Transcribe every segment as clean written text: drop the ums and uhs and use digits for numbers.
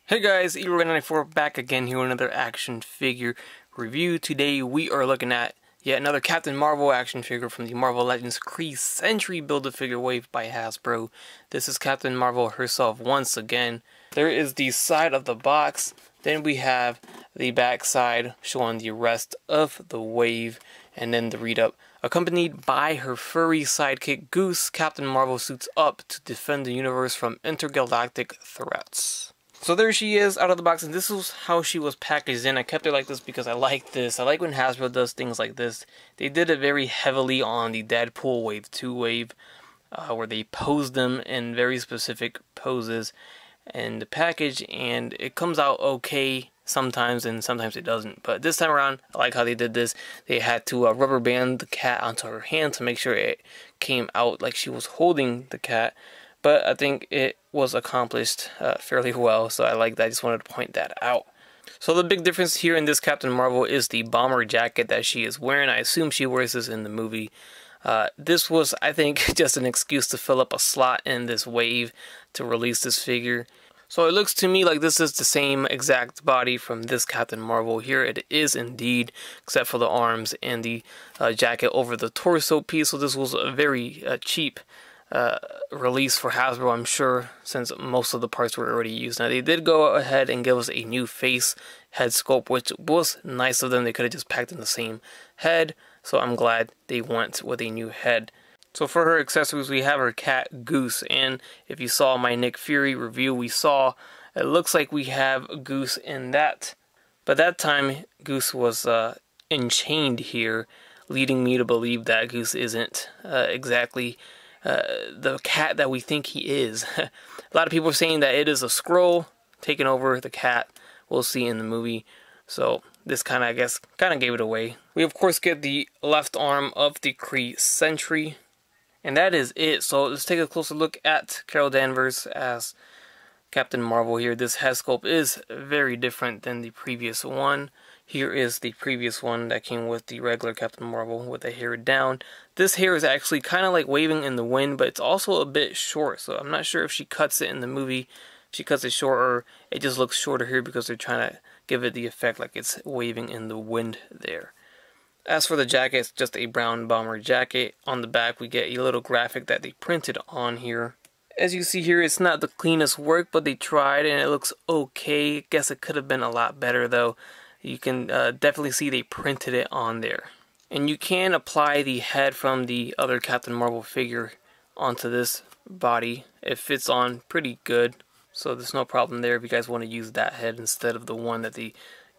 Hey guys, Euro94 back again here with another action figure review. Today we are looking at yet another Captain Marvel action figure from the Marvel Legends Kree Sentry Build-A-Figure wave by Hasbro. This is Captain Marvel herself once again. There is the side of the box, then we have the back side showing the rest of the wave, and then the read-up. Accompanied by her furry sidekick Goose, Captain Marvel suits up to defend the universe from intergalactic threats. So there she is out of the box, and this is how she was packaged in. I kept it like this because I like this. I like when Hasbro does things like this. They did it very heavily on the Deadpool Wave 2 wave, where they posed them in very specific poses in the package, and it comes out okay sometimes, and sometimes it doesn't. But this time around, I like how they did this. They had to rubber band the cat onto her hand to make sure it came out like she was holding the cat. But I think it was accomplished fairly well, so I like that. I just wanted to point that out. So the big difference here in this Captain Marvel is the bomber jacket that she is wearing. I assume she wears this in the movie. This was, I think, just an excuse to fill up a slot in this wave to release this figure. So it looks to me like this is the same exact body from this Captain Marvel. Here it is indeed, except for the arms and the jacket over the torso piece. So this was a very cheap release for Hasbro, I'm sure, since most of the parts were already used. Now they did go ahead and give us a new face head sculpt, which was nice of them. They could have just packed in the same head, so I'm glad they went with a new head. So for her accessories, we have her cat Goose, and if you saw my Nick Fury review, we saw it looks like we have Goose in that, but that time Goose was enchained here, leading me to believe that Goose isn't exactly the cat that we think he is. A lot of people are saying that it is a Skrull taking over the cat. We'll see in the movie. So this kind of, I guess, gave it away. We of course get the left arm of the Kree Sentry, and that is it. So let's take a closer look at Carol Danvers as Captain Marvel here. This head sculpt is very different than the previous one. Here is the previous one that came with the regular Captain Marvel with the hair down. This hair is actually kind of like waving in the wind, but it's also a bit short. So I'm not sure if she cuts it in the movie, she cuts it short, or it just looks shorter here because they're trying to give it the effect like it's waving in the wind there. As for the jacket, it's just a brown bomber jacket. On the back we get a little graphic that they printed on here. As you see here, it's not the cleanest work, but they tried and it looks okay. I guess it could have been a lot better though. You can definitely see they printed it on there. And you can apply the head from the other Captain Marvel figure onto this body. It fits on pretty good, so there's no problem there if you guys want to use that head instead of the one that they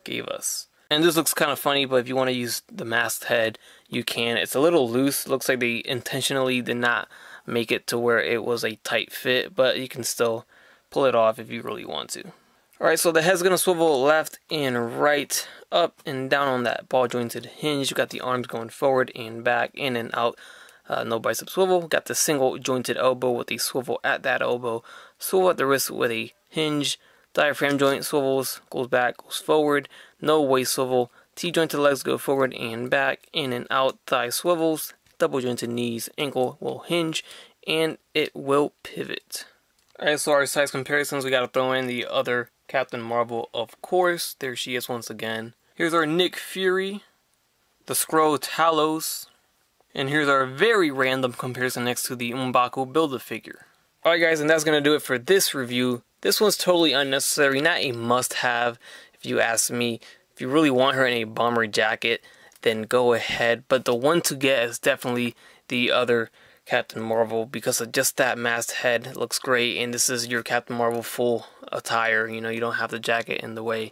gave us. And this looks kind of funny, but if you want to use the masked head, you can. It's a little loose. Looks like they intentionally did not make it to where it was a tight fit, but you can still pull it off if you really want to. Alright, so the head's going to swivel left and right, up and down on that ball jointed hinge. You got the arms going forward and back, in and out, no bicep swivel. Got the single jointed elbow with the swivel at that elbow. Swivel at the wrist with a hinge. Diaphragm joint swivels, goes back, goes forward. No waist swivel. T-jointed legs go forward and back, in and out. Thigh swivels. Double jointed knees, ankle will hinge, and it will pivot. Alright, so our size comparisons, we got to throw in the other Captain Marvel, of course. There she is once again. Here's our Nick Fury, the Skrull Talos, and here's our very random comparison next to the M'Baku Build-A-Figure. Alright guys, and that's going to do it for this review. This one's totally unnecessary, not a must-have if you ask me. If you really want her in a bomber jacket, then go ahead, but the one to get is definitely the other Captain Marvel because of just that masked head. It looks great, and this is your Captain Marvel full attire. You know, you don't have the jacket in the way.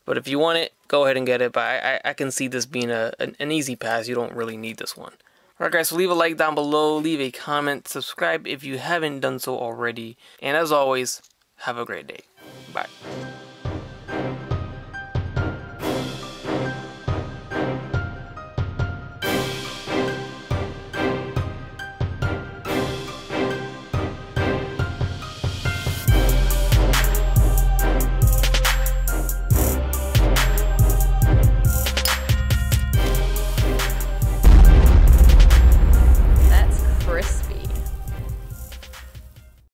But if you want it, go ahead and get it. But I can see this being an easy pass. You don't really need this one. Alright guys, so leave a like down below, leave a comment, subscribe if you haven't done so already. And as always, have a great day. Bye.